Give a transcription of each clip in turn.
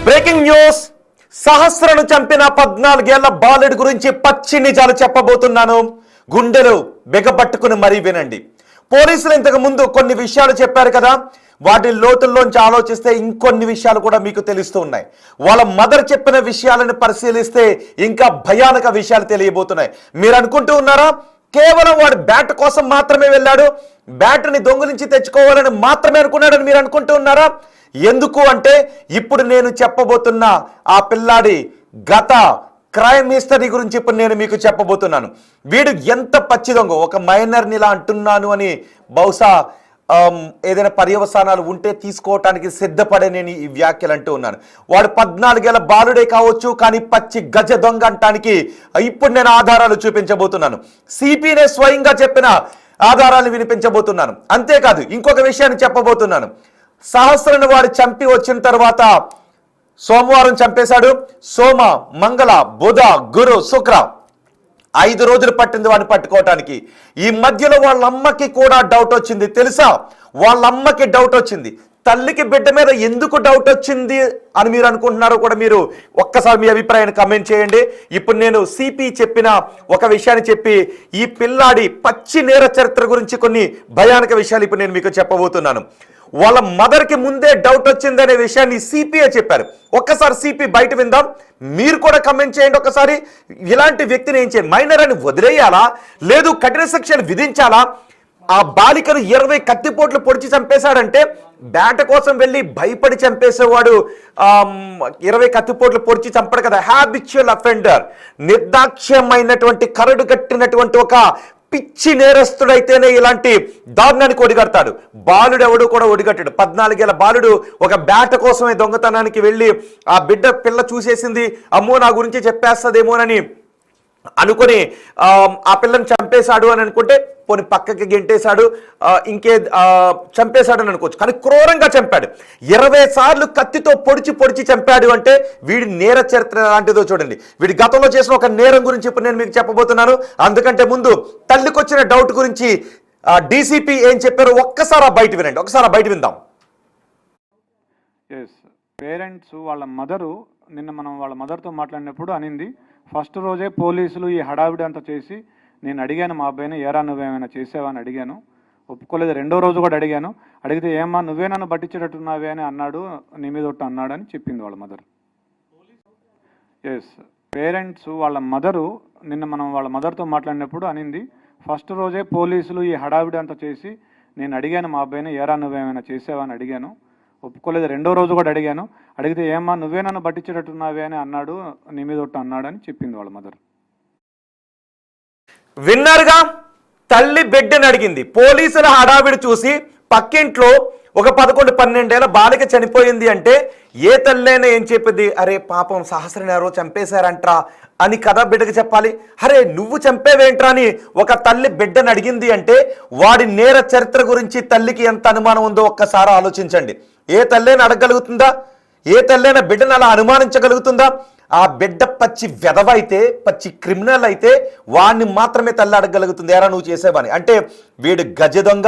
Breaking news. సహస్రను చంపిన 14 ఏళ్ల బాలుడి గురించి పచ్చి నిజాలు చెప్పబోతున్నాను. గుండెలు బిగపట్టుకుని మరీ వినండి. పోలీసులు ఇంతకు ముందు కొన్ని విషయాలు చెప్పారు కదా, వాటి లోతుల్లోంచి ఆలోచిస్తే ఇంకొన్ని విషయాలు కూడా మీకు తెలుస్తూ ఉన్నాయి. వాళ్ళ మదర్ చెప్పిన విషయాలను పరిశీలిస్తే ఇంకా భయానక విషయాలు తెలియబోతున్నాయి. మీరు అనుకుంటూ ఉన్నారా కేవలం వాడు బ్యాట్ కోసం మాత్రమే వెళ్ళాడు, బ్యాట్ని దొంగిలించి తెచ్చుకోవాలని మాత్రమే అనుకున్నాడని మీరు అనుకుంటూ ఉన్నారా? ఎందుకు అంటే ఇప్పుడు నేను చెప్పబోతున్న ఆ పిల్లాడి గత క్రైమ్ హిస్టరీ గురించి ఇప్పుడు నేను మీకు చెప్పబోతున్నాను. వీడు ఎంత పచ్చి దొంగ, ఒక మైనర్ని ఇలా అంటున్నాను అని బహుశా ఏదైనా పర్యవసానాలు ఉంటే తీసుకోవటానికి సిద్ధపడే నేను ఈ వ్యాఖ్యలు అంటూ ఉన్నాను. వాడు 14 ఏళ్ల బాలుడే కావచ్చు, కానీ పచ్చి గజ దొంగ అంటానికి ఇప్పుడు నేను ఆధారాలు చూపించబోతున్నాను. సిపినే స్వయంగా చెప్పిన ఆధారాలు వినిపించబోతున్నాను. అంతేకాదు ఇంకొక విషయాన్ని చెప్పబోతున్నాను. సహస్రను వాడు చంపి వచ్చిన తర్వాత సోమవారం చంపేశాడు. సోమ, మంగళ, బుధ, గురు, శుక్ర 5 రోజులు పట్టింది వాడిని పట్టుకోవటానికి. ఈ మధ్యలో వాళ్ళ అమ్మకి కూడా డౌట్ వచ్చింది. తెలుసా, వాళ్ళ అమ్మకి డౌట్ వచ్చింది. తల్లికి బిడ్డ మీద ఎందుకు డౌట్ వచ్చింది అని మీరు అనుకుంటున్నారో కూడా మీరు ఒక్కసారి మీ అభిప్రాయాన్ని కమెంట్ చేయండి. ఇప్పుడు నేను సిపి చెప్పిన ఒక విషయాన్ని చెప్పి ఈ పిల్లాడి పచ్చి నేర చరిత్ర గురించి కొన్ని భయానక విషయాలు ఇప్పుడు నేను మీకు చెప్పబోతున్నాను. వాళ్ళ మదర్కి ముందే డౌట్ వచ్చిందనే విషయాన్ని సిపిఏ చెప్పారు. ఒక్కసారి సిపి బయట విందాం, మీరు కూడా కమెంట్ చేయండి. ఒకసారి ఇలాంటి వ్యక్తిని ఏం చేయాలి? మైనర్ అని వదిలేయాలా, లేదు కఠిన శిక్షలు విధించాలా? ఆ బాలికను 20 కత్తిపోట్లు పొడిచి చంపేశాడంటే బ్యాట కోసం వెళ్ళి భయపడి చంపేసేవాడు 20 కత్తిపోట్లు పొడిచి చంపడు కదా. హ్యాబిచువల్ అఫెండర్, నిర్దాక్ష్యమైనటువంటి కరడు కట్టినటువంటి ఒక పిచ్చి నేరస్తుడైతేనే ఇలాంటి దారుణానికి ఒడిగడతాడు. బాలుడు ఎవడు కూడా ఒడిగట్టాడు. 14 ఏళ్ల బాలుడు ఒక బ్యాట కోసమే దొంగతనానికి వెళ్ళి ఆ పిల్ల చూసేసింది, అమ్మో నా గురించి చెప్పేస్తుందేమోనని అనుకుని ఆ పిల్లని చంపేశాడు అని అనుకుంటే పోనీ పక్కకి గెంటేశాడు, చంపేశాడు అని అనుకోవచ్చు. కానీ క్రూరంగా చంపాడు. 20 సార్లు కత్తితో పొడిచి చంపాడు అంటే వీడి నేర చరిత్ర లాంటిదో చూడండి. వీడి గతంలో చేసిన ఒక నేరం గురించి ఇప్పుడు నేను మీకు చెప్పబోతున్నాను. అందుకంటే ముందు తల్లికి వచ్చిన డౌట్ గురించి డీసీపీ ఏం చెప్పారో ఒక్కసారి బయట వినండి. ఒకసారి బయట విందాం. పేరెంట్స్ వాళ్ళ మదరు నిన్న మనం వాళ్ళ మదర్తో మాట్లాడినప్పుడు అనింది, ఫస్ట్ రోజే పోలీసులు ఈ హడావిడి అంతా చేసి నేను అడిగాను మా అబ్బాయిని, ఏరా నువ్వేమైనా చేసావా అని అడిగాను, ఒప్పుకోలేదు. 2వ రోజు కూడా అడిగితే ఏమ్మా నువ్వే నన్ను పట్టించేటట్టున్నావే అని అన్నాడు, నీ మీద ఒట్టు అన్నాడు అని చెప్పింది వాళ్ళ మదర్. పేరెంట్స్ వాళ్ళ మదరు నిన్న మనం వాళ్ళ మదర్తో మాట్లాడినప్పుడు అనింది, ఫస్ట్ రోజే పోలీసులు ఈ హడావిడి అంతా చేసి నేను అడిగాను మా అబ్బాయిని, ఏరా నువ్వేమైనా చేసావా అని అడిగాను, ఒప్పుకోలేదు. 2వ రోజు కూడా అడిగితే ఏమ్మా నువ్వే నన్ను పట్టించేటట్టున్నావే అని అన్నాడు, నీ మీద ఒట్టు అన్నాడు అని చెప్పింది వాళ్ళ మదర్. విన్నారుగా, తల్లి బిడ్డని అడిగింది. పోలీసుల హడావిడి చూసి పక్కింట్లో ఒక 11-12 ఏళ్ల బాలిక చనిపోయింది అంటే ఏ తల్లైనా ఏం చెప్పింది? అరే పాపం సహస్రని ఎవరో చంపేశారంట్రా అని కదా బిడ్డకి చెప్పాలి. అరే నువ్వు చంపేవేంట్రా అని ఒక తల్లి బిడ్డని అడిగింది అంటే వాడి నేర చరిత్ర గురించి తల్లికి ఎంత అనుమానం ఉందో ఒక్కసారి ఆలోచించండి. ఏ తల్లైనా అడగగలుగుతుందా? ఏ తల్లైనా బిడ్డను అలా అనుమానించగలుగుతుందా? ఆ బిడ్డ పచ్చి వెధవ అయితే, పచ్చి క్రిమినల్ అయితే వాడిని మాత్రమే తల్లి అడగగలుగుతుంది, ఎరా నువ్వు చేసేవని. అంటే వీడు గజ దొంగ,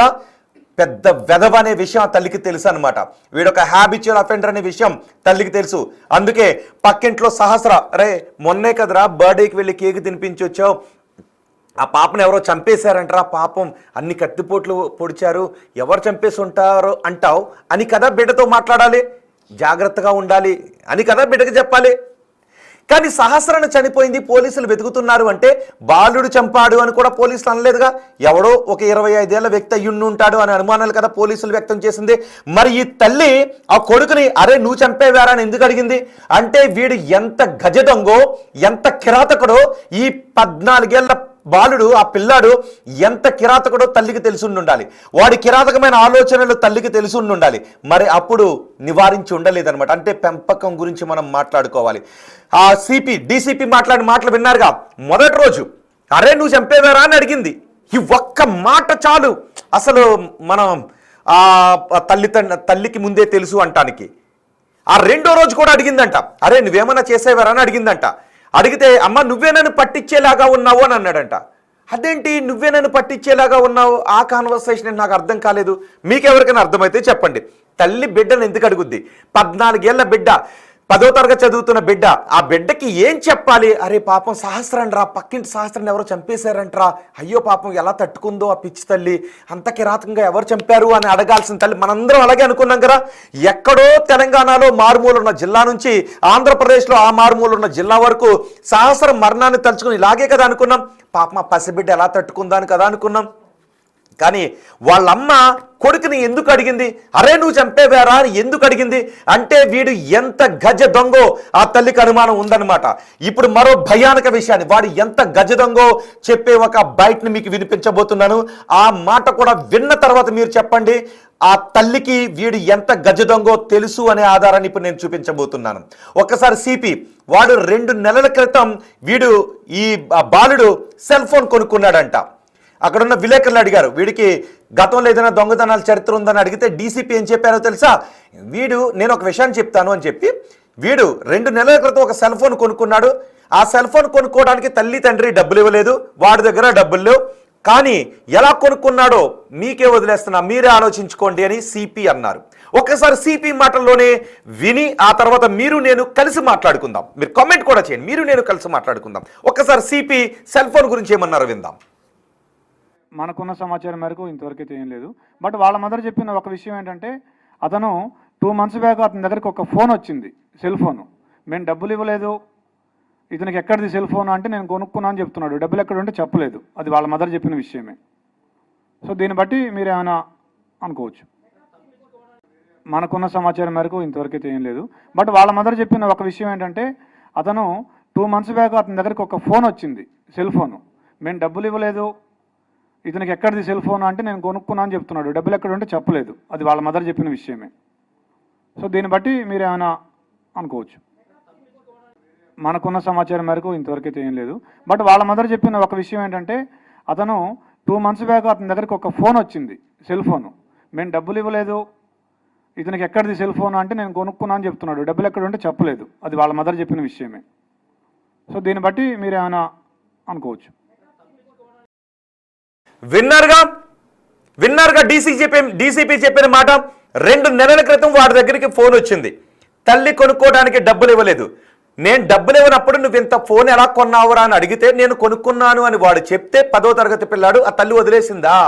పెద్ద వెధవ అనే విషయం ఆ తల్లికి తెలుసు అనమాట. వీడొక హ్యాబిచువల్ అఫెండర్ అనే విషయం తల్లికి తెలుసు. అందుకే పక్కింట్లో సహస్ర, అరే మొన్నే కదరా బర్త్డేకి వెళ్ళి కేక్ తినిపించి వచ్చావు, ఆ పాపను ఎవరో చంపేశారంటారా, పాపం అన్ని కత్తిపోట్లు పొడిచారు, ఎవరు చంపేసి ఉంటారో అంటావు అని కదా బిడ్డతో మాట్లాడాలి, జాగ్రత్తగా ఉండాలి అని కదా బిడ్డకి చెప్పాలి. కానీ సహస్రను చనిపోయింది, పోలీసులు వెతుకుతున్నారు అంటే బాలుడు చంపాడు అని కూడా పోలీసులు అనలేదుగా. ఎవడో ఒక 25 ఏళ్ల వ్యక్తి అయ్యుండి ఉంటాడు అని అనుమానాలు కదా పోలీసులు వ్యక్తం చేసింది. మరి ఈ తల్లి ఆ కొడుకుని అరే నువ్వు చంపేవారా అని ఎందుకు అడిగింది? అంటే వీడు ఎంత గజ దొంగో, ఎంత కిరాతకుడో, ఈ 14 ఏళ్ల బాలుడు, ఆ పిల్లాడు ఎంత కిరాతకుడో తల్లికి తెలిసి ఉండాలి. వాడి కిరాతకమైన ఆలోచనలు తల్లికి తెలిసి ఉండాలి. మరి అప్పుడు నివారించి ఉండలేదన్నమాట. అంటే పెంపకం గురించి మనం మాట్లాడుకోవాలి. ఆ డీసీపీ మాట్లాడిన మాటలు విన్నారుగా. మొదటి రోజు అరే నువ్వు చంపేవారా అని అడిగింది. ఈ ఒక్క మాట చాలు అసలు మనం తల్లికి ముందే తెలుసు అంటానికి. ఆ 2వ రోజు కూడా అడిగిందంట, అరే నువ్వేమన్నా చేసేవారా అని అడిగిందంట. అడిగితే అమ్మ నువ్వే నన్ను పట్టించేలాగా ఉన్నావు అని అన్నాడంట. అదేంటి నువ్వే నన్ను పట్టించేలాగా ఉన్నావు? ఆ కాన్వర్సేషన్ నాకు అర్థం కాలేదు. మీకెవరికైనా అర్థమైతే చెప్పండి. తల్లి బిడ్డను ఎందుకు అడుగుద్ది? 14 ఏళ్ల బిడ్డ 10వ తరగతి చదువుతున్న బిడ్డ, ఆ బిడ్డకి ఏం చెప్పాలి? అరే పాపం సహస్రండ్రా, పక్కింటి సహస్రాన్ని ఎవరో చంపేశారంట్రా, అయ్యో పాపం ఎలా తట్టుకుందో ఆ పిచ్చి తల్లి, అంత కిరాతకంగా ఎవరు చంపారు అని అడగాల్సిన తల్లి. మనందరం అలాగే అనుకున్నాం కదా. ఎక్కడో తెలంగాణలో మారుమూల ఉన్న జిల్లా నుంచి ఆంధ్రప్రదేశ్లో ఆ మారుమూల ఉన్న జిల్లా వరకు సహస్రం మరణాన్ని తలుచుకుని ఇలాగే కదా అనుకున్నాం. పాపం ఆ పసిబిడ్డ ఎలా తట్టుకుందా అని కదా అనుకున్నాం. కానీ వాళ్ళమ్మ కొడుకుని ఎందుకు అడిగింది? అరే నువ్వు చంపేవారా అని ఎందుకు అడిగింది అంటే వీడు ఎంత గజ దొంగో ఆ తల్లికి అనుమానం ఉందన్నమాట. ఇప్పుడు మరో భయానక విషయాన్ని, వాడు ఎంత గజ దొంగో చెప్పే ఒక బయటని మీకు వినిపించబోతున్నాను. ఆ మాట కూడా విన్న తర్వాత మీరు చెప్పండి ఆ తల్లికి వీడు ఎంత గజ దొంగో తెలుసు అనే ఆధారాన్ని ఇప్పుడు నేను చూపించబోతున్నాను. ఒక్కసారి సిపి, వాడు 2 నెలల క్రితం వీడు ఈ బాలుడు సెల్ ఫోన్ కొనుక్కున్నాడంట. అక్కడున్న విలేకరులు అడిగారు, వీడికి గతంలో ఏదైనా దొంగతనాల చరిత్ర ఉందని అడిగితే డీసీపీ ఏం చెప్పారో తెలుసా? నేను ఒక విషయాన్ని చెప్తాను అని చెప్పి వీడు 2 నెలల క్రితం ఒక సెల్ ఫోన్ కొనుక్కున్నాడు. ఆ సెల్ ఫోన్ కొనుక్కోవడానికి తల్లి తండ్రి డబ్బులు ఇవ్వలేదు, వాడి దగ్గర డబ్బులు లేవు. కానీ ఎలా కొనుక్కున్నాడో మీకే వదిలేస్తున్నా, మీరే ఆలోచించుకోండి అని సిపి అన్నారు. ఒక్కసారి సిపి మాటల్లోనే విని ఆ తర్వాత మీరు నేను కలిసి మాట్లాడుకుందాం. మీరు కామెంట్ కూడా చేయండి, మీరు నేను కలిసి మాట్లాడుకుందాం. ఒక్కసారి సిపి సెల్ ఫోన్ గురించి ఏమన్నారో విందాం. మనకున్న సమాచారం మేరకు ఇంతవరకు అయితే ఏం లేదు. బట్ వాళ్ళ మదర్ చెప్పిన ఒక విషయం ఏంటంటే, అతను 2 months బ్యాక్ అతని దగ్గరికి ఒక ఫోన్ వచ్చింది, సెల్ ఫోను. మేము డబ్బులు ఇవ్వలేదు, ఇతనికి ఎక్కడిది సెల్ ఫోన్ అంటే నేను కొనుక్కున్నా అని చెప్తున్నాడు. డబ్బులు ఎక్కడ ఉంటే చెప్పలేదు. అది వాళ్ళ మదర్ చెప్పిన విషయమే. సో దీన్ని బట్టి మీరు ఏమైనా అనుకోవచ్చు. మనకున్న సమాచారం మేరకు ఇంతవరకు అయితే ఏం లేదు. బట్ వాళ్ళ మదర్ చెప్పిన ఒక విషయం ఏంటంటే, అతను 2 months బ్యాక్ అతని దగ్గరికి ఒక ఫోన్ వచ్చింది, సెల్ ఫోను. మేము డబ్బులు ఇవ్వలేదు, ఇతనికి ఎక్కడిది సెల్ ఫోన్ అంటే నేను కొనుక్కున్నా అని చెప్తున్నాడు. డబ్బులు ఎక్కడ ఉంటే చెప్పలేదు. అది వాళ్ళ మదర్ చెప్పిన విషయమే. సో దీన్ని బట్టి మీరు ఏమైనా అనుకోవచ్చు. మనకున్న సమాచారం మేరకు ఇంతవరకు అయితే ఏం లేదు. బట్ వాళ్ళ మదర్ చెప్పిన ఒక విషయం ఏంటంటే, అతను 2 months బ్యాక్ అతని దగ్గరికి ఒక ఫోన్ వచ్చింది, సెల్ ఫోను. మేము డబ్బులు ఇవ్వలేదు, ఇతనికి ఎక్కడిది సెల్ ఫోన్ అంటే నేను కొనుక్కున్నా అని చెప్తున్నాడు. డబ్బులు ఎక్కడ ఉంటే చెప్పలేదు. అది వాళ్ళ మదర్ చెప్పిన విషయమే. సో దీన్ని బట్టి మీరు ఏమైనా అనుకోవచ్చు. విన్నారుగా డీసీపీ చెప్పిన మాట. 2 నెలల క్రితం వాడి దగ్గరికి ఫోన్ వచ్చింది, తల్లి కొనుక్కోవడానికి డబ్బులు ఇవ్వలేదు. నేను డబ్బులు ఇవ్వనప్పుడు నువ్వు ఇంత ఫోన్ ఎలా కొన్నావురా అని అడిగితే నేను కొనుక్కున్నాను అని వాడు చెప్తే 10వ తరగతి పిల్లాడు ఆ తల్లి వదిలేసిందా?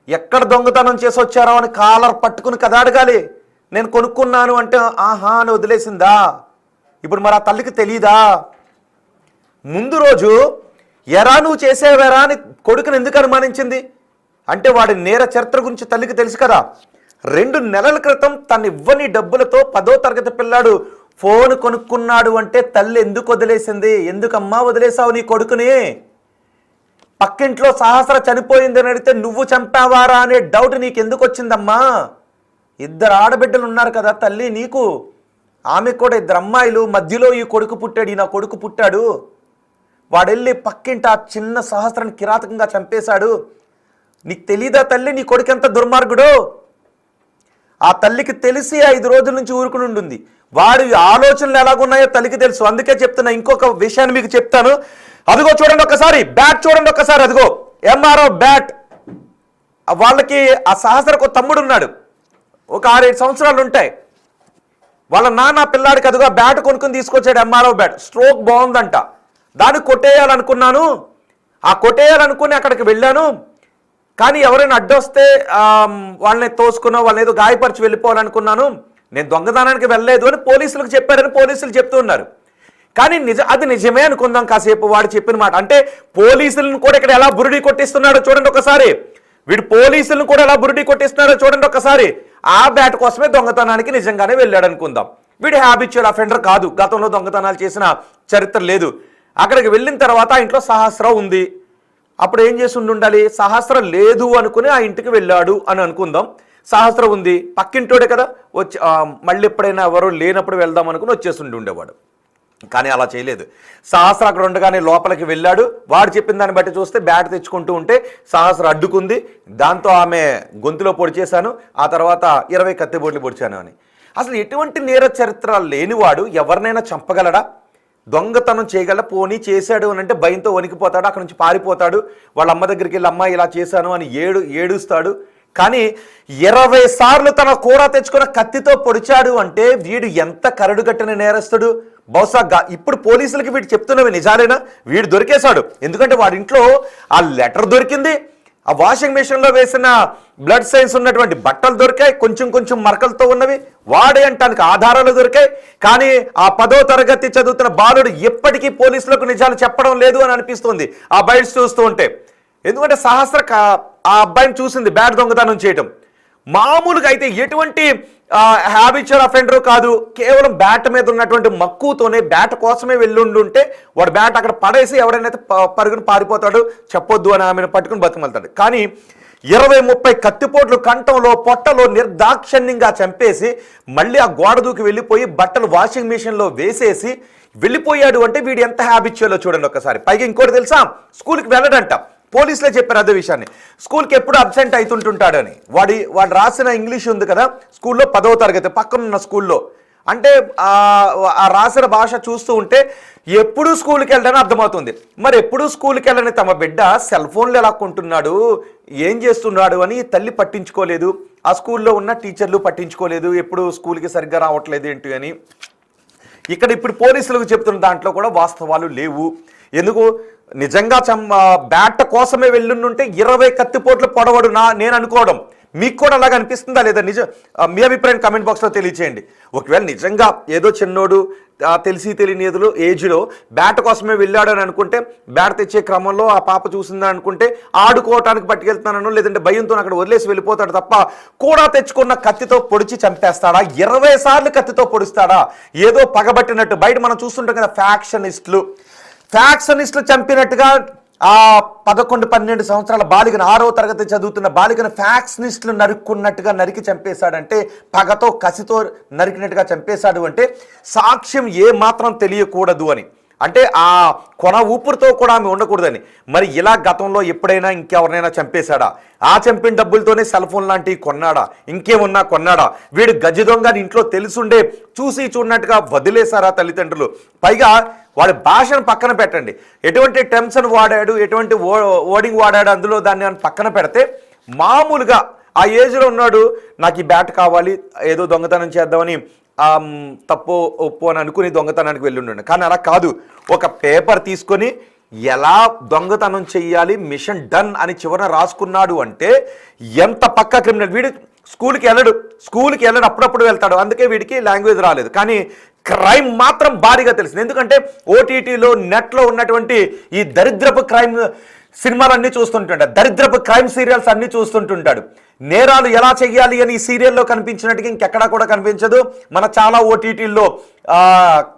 ఎక్కడ దొంగతనం చేసి వచ్చారో అని కాలర్ పట్టుకుని కదా అడగాలి. నేను కొనుక్కున్నాను అంటే ఆహా అని వదిలేసిందా? ఇప్పుడు మరి ఆ తల్లికి తెలీదా? ముందు రోజు ఎరా నువ్వు చేసేవేరా అని కొడుకుని ఎందుకు అనుమానించింది అంటే వాడి నేర చరిత్ర గురించి తల్లికి తెలుసు కదా. 2 నెలల క్రితం తను ఇవ్వని డబ్బులతో 10వ తరగతి పిల్లాడు ఫోన్ కొనుక్కున్నాడు అంటే తల్లి ఎందుకు వదిలేసింది? ఎందుకమ్మా వదిలేసావు నీ కొడుకుని? పక్కింట్లో సహస్ర చనిపోయిందని అడిగితే నువ్వు చంపావారా అనే డౌట్ నీకు ఎందుకు వచ్చిందమ్మా? 2 ఆడబిడ్డలు ఉన్నారు కదా తల్లి నీకు, ఆమె కూడా 2 అమ్మాయిలు, మధ్యలో ఈ కొడుకు పుట్టాడు, నా కొడుకు పుట్టాడు. వాడెళ్ళి పక్కింటి ఆ చిన్న సహస్రాన్ని కిరాతకంగా చంపేశాడు. నీకు తెలీదా తల్లి నీ కొడుకు ఎంత దుర్మార్గుడో? ఆ తల్లికి తెలిసి 5 రోజుల నుంచి ఊరుకుని ఉంటుంది. వాడి ఆలోచనలు ఎలాగున్నాయో తల్లికి తెలుసు. అందుకే చెప్తున్నా. ఇంకొక విషయాన్ని మీకు చెప్తాను. అదిగో చూడండి ఒకసారి, బ్యాట్ చూడండి ఒకసారి. అదిగో ఎంఆర్ఓ బ్యాట్. వాళ్ళకి ఆ సహస్రకు తమ్ముడు ఉన్నాడు, ఒక 6-7 సంవత్సరాలు ఉంటాయి. వాళ్ళ నాన్న పిల్లాడికి అదిగో బ్యాట్ కొనుక్కుని తీసుకొచ్చాడు, ఎంఆర్ఓ బ్యాట్. స్ట్రోక్ బాగుందంట, దాన్ని కొట్టేయాలనుకున్నాను. ఆ కొట్టేయాలనుకుని అక్కడికి వెళ్ళాను. కానీ ఎవరైనా అడ్డొస్తే వాళ్ళని తోసుకున్నా, వాళ్ళని ఏదో గాయపరిచి వెళ్ళిపోవాలనుకున్నాను. నేను దొంగతనానికి వెళ్ళలేదు అని పోలీసులకు చెప్పారని పోలీసులు చెప్తూ ఉన్నారు. కానీ అది నిజమే అనుకుందాం కాసేపు వాడు చెప్పిన మాట. అంటే పోలీసులను కూడా ఇక్కడ ఎలా బురుడి కొట్టిస్తున్నాడో చూడండి ఒకసారి. వీడు పోలీసులను కూడా ఎలా బురుడి కొట్టిస్తున్నాడో చూడండి ఒకసారి. ఆ బ్యాట్ కోసమే దొంగతనానికి నిజంగానే వెళ్ళాడు అనుకుందాం. వీడు హ్యాబిచువల్ అఫెండర్ కాదు, గతంలో దొంగతనాలు చేసిన చరిత్ర లేదు. అక్కడికి వెళ్ళిన తర్వాత ఆ ఇంట్లో సహస్ర ఉంది. అప్పుడు ఏం చేసి ఉండాలి? సహస్ర లేదు అనుకుని ఆ ఇంటికి వెళ్ళాడు అని అనుకుందాం. సహస్ర ఉంది, పక్కింటోడే కదా, వచ్చి మళ్ళీ ఎప్పుడైనా ఎవరు లేనప్పుడు వెళ్దాం అనుకుని వచ్చేసి ఉండేవాడు. కానీ అలా చేయలేదు. సహస్ర అక్కడ ఉండగానే లోపలికి వెళ్ళాడు. వాడు చెప్పిన దాన్ని బట్టి చూస్తే బ్యాట్ తెచ్చుకుంటూ ఉంటే సహస్ర అడ్డుకుంది. దాంతో ఆమె గొంతులో పొడిచేశాను, ఆ తర్వాత 20 కత్తిబోట్లు పొడిచాను అని. అసలు ఎటువంటి నేర చరిత్ర లేనివాడు ఎవరినైనా చంపగలడా? దొంగతనం చేయగల? పోనీ చేశాడు అని అంటే భయంతో వణికిపోతాడు, అక్కడ నుంచి పారిపోతాడు. వాళ్ళ అమ్మ దగ్గరికి వెళ్ళి అమ్మ ఇలా చేశాను అని ఏడుస్తాడు. కానీ 20 సార్లు తన కూర తెచ్చుకున్న కత్తితో పొడిచాడు అంటే వీడు ఎంత కరడుగట్టిన నేరస్తుడు. బహుశా ఇప్పుడు పోలీసులకి వీడు చెప్తున్నవి నిజాలేనా? వీడు దొరికేశాడు. ఎందుకంటే వాడి ఇంట్లో ఆ లెటర్ దొరికింది, ఆ వాషింగ్ మెషిన్లో వేసిన బ్లడ్ సైన్స్ ఉన్నటువంటి బట్టలు దొరికాయి, కొంచెం కొంచెం మరకలతో ఉన్నవి, వాడే అంటానికి ఆధారాలు దొరికాయి. కానీ ఆ 10వ తరగతి చదువుతున్న బాలుడు ఎప్పటికీ పోలీసులకు నిజాలు చెప్పడం లేదు అని అనిపిస్తుంది ఆ బైట్స్ చూస్తూ ఉంటే. ఎందుకంటే సహస్ర ఆ అబ్బాయిని చూసింది బ్యాట్ దొంగతనం చేయటం. మామూలుగా అయితే ఎటువంటి హ్యాబిచువల్ అఫెండర్ కాదు, కేవలం బ్యాట్ మీద ఉన్నటువంటి మక్కువతోనే బ్యాట్ కోసమే వెళ్ళుండుంటే వాడు బ్యాట్ అక్కడ పడేసి ఎవడైనా పరుగును పారిపోతాడు, చెప్పొద్దు అని ఆమెను పట్టుకుని బతుకుమలుతాడు. కానీ 20-30 కత్తిపోట్లు కంఠంలో పొట్టలో నిర్దాక్షిణ్యంగా చంపేసి మళ్ళీ ఆ గోడ దూకి వెళ్ళిపోయి బట్టలు వాషింగ్ మిషన్లో వేసేసి వెళ్ళిపోయాడు అంటే వీడు ఎంత హ్యాబిచువల్లో చూడండి ఒకసారి. పైగా ఇంకోటి తెలుసా, స్కూల్కి వెళ్ళడంట. పోలీసులే చెప్పారు అదే విషయాన్ని. స్కూల్కి ఎప్పుడు అబ్సెంట్ అవుతుంటుంటాడని. వాడు రాసిన ఇంగ్లీష్ ఉంది కదా స్కూల్లో, 10వ తరగతి పక్కనున్న స్కూల్లో. అంటే ఆ రాసిన భాష చూస్తూ ఉంటే ఎప్పుడు స్కూల్కి వెళ్ళడని అర్థమవుతుంది. మరి ఎప్పుడు స్కూల్కి వెళ్ళని తమ బిడ్డ సెల్ ఫోన్లు ఎలా కొంటున్నాడు, ఏం చేస్తున్నాడు అని తల్లి పట్టించుకోలేదు, ఆ స్కూల్లో ఉన్న టీచర్లు పట్టించుకోలేదు, ఎప్పుడు స్కూల్కి సరిగ్గా రావట్లేదు ఏంటి అని. ఇక్కడ ఇప్పుడు పోలీసులకు చెప్తున్న దాంట్లో కూడా వాస్తవాలు లేవు. ఎందుకు, నిజంగా బ్యాట్ కోసమే వెళ్ళుంటే 20 కత్తిపోట్లు పొడవడు నేను అనుకోవడం. మీకు కూడా అలాగ అనిపిస్తుందా లేదా? మీ అభిప్రాయం కామెంట్ బాక్స్లో తెలియచేయండి. ఒకవేళ నిజంగా ఏదో చిన్నోడు తెలిసి తెలియని ఏదో ఏజ్లో బ్యాట్ కోసమే వెళ్ళాడు అని అనుకుంటే, బ్యాట్ తెచ్చే క్రమంలో ఆ పాప చూసిందని అనుకుంటే ఆడుకోవటానికి పట్టుకెళ్తున్నాను, లేదంటే భయంతో అక్కడ వదిలేసి వెళ్ళిపోతాడు తప్ప కూడా తెచ్చుకున్న కత్తితో పొడిచి చంపేస్తాడా? 20 సార్లు కత్తితో పొడుస్తాడా? ఏదో పగబట్టినట్టు. బయట మనం చూస్తుంటాం కదా ఫ్యాక్షనిస్టులు చంపినట్టుగా ఆ 11-12 సంవత్సరాల బాలికను, 6వ తరగతి చదువుతున్న బాలికను ఫ్యాక్షనిస్టులు నరుక్కున్నట్టుగా నరికి చంపేశాడంటే, పగతో కసితో నరికినట్టుగా చంపేశాడు అంటే సాక్ష్యం ఏ మాత్రం తెలియకూడదు అని. అంటే ఆ కొన ఊపిరితో కూడా ఆమె ఉండకూడదని. మరి ఇలా గతంలో ఎప్పుడైనా ఇంకెవరినైనా చంపేశాడా? ఆ చంపిన డబ్బులతోనే సెల్ ఫోన్ లాంటివి కొన్నాడా? ఇంకేమున్నా కొన్నాడా? వీడు గజ్జి దొంగని ఇంట్లో తెలుసుండే చూసి చూడనట్టుగా వదిలేశారా తల్లిదండ్రులు? పైగా వాడి భాషను పక్కన పెట్టండి, ఎటువంటి టెన్షన్ వాడాడు, ఎటువంటి ఓడింగ్ వాడాడు అందులో దాన్ని పక్కన పెడితే, మామూలుగా ఆ ఏజ్లో ఉన్నాడు, నాకు ఈ బ్యాట్ కావాలి, ఏదో దొంగతనం చేద్దామని తప్పు ఒప్పు అని అనుకుని దొంగతనానికి వెళ్ళి. కానీ అలా కాదు, ఒక పేపర్ తీసుకొని ఎలా దొంగతనం చెయ్యాలి, మిషన్ డన్ అని చివరన రాసుకున్నాడు అంటే ఎంత పక్కా క్రిమినల్. వీడు స్కూల్కి వెళ్ళడు, అప్పుడప్పుడు వెళ్తాడు, అందుకే వీడికి లాంగ్వేజ్ రాలేదు. కానీ క్రైమ్ మాత్రం భారీగా తెలిసింది. ఎందుకంటే ఓటీటీలో నెట్లో ఉన్నటువంటి ఈ దరిద్రపు క్రైమ్ సినిమాలన్నీ చూస్తుంటాడు, దరిద్రపు క్రైమ్ సీరియల్స్ అన్నీ చూస్తుంటుంటాడు. నేరాలు ఎలా చెయ్యాలి అని ఈ సీరియల్లో కనిపించినట్టుగా ఇంకెక్కడా కూడా కనిపించదు. మన చాలా ఓటీటీల్లో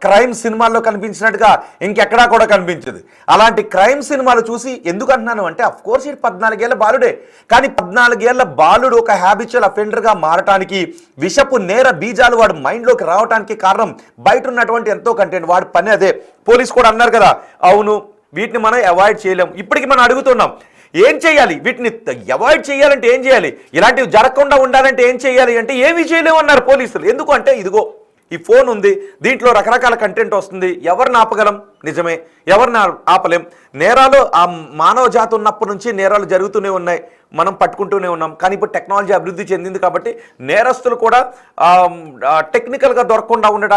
క్రైమ్ సినిమాల్లో కనిపించినట్టుగా ఇంకెక్కడా కూడా కనిపించదు. అలాంటి క్రైమ్ సినిమాలు చూసి ఎందుకు అంటున్నాను అంటే, అఫ్ కోర్స్ ఇది 14 ఏళ్ల బాలుడే. కానీ 14 ఏళ్ల బాలుడు ఒక హ్యాబిచువల్ అఫెండర్గా మారటానికి, విషపు నేర బీజాలు వాడు మైండ్లోకి రావడానికి కారణం బయట ఉన్నటువంటి ఎంతో కంటెంట్. వాడి పని అదే. పోలీసు కూడా అన్నారు కదా, అవును వీటిని మనం అవాయిడ్ చేయలేం. ఇప్పటికి మనం అడుగుతున్నాం, ఏం చేయాలి? వీటిని అవాయిడ్ చేయాలంటే ఏం చేయాలి? ఇలాంటివి జరగకుండా ఉండాలంటే ఏం చేయాలి అంటే ఏమీ చేయలేము అన్నారు పోలీసులు. ఎందుకు అంటే, ఇదిగో ఈ ఫోన్ ఉంది, దీంట్లో రకరకాల కంటెంట్ వస్తుంది, ఎవరిని ఆపగలం? నిజమే, ఎవరిని ఆపలేం. నేరాలు ఆ మానవ జాతి ఉన్నప్పటి నుంచి నేరాలు జరుగుతూనే ఉన్నాయి, మనం పట్టుకుంటూనే ఉన్నాం. కానీ ఇప్పుడు టెక్నాలజీ అభివృద్ధి చెందింది కాబట్టి నేరస్తులు కూడా టెక్నికల్గా దొరకకుండా ఉండడానికి